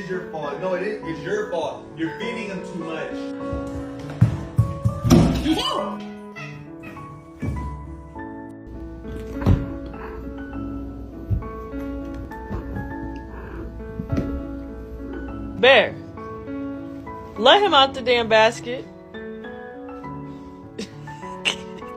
is your fault. No, it's your fault. You're feeding him too much. Bear, let him out the damn basket.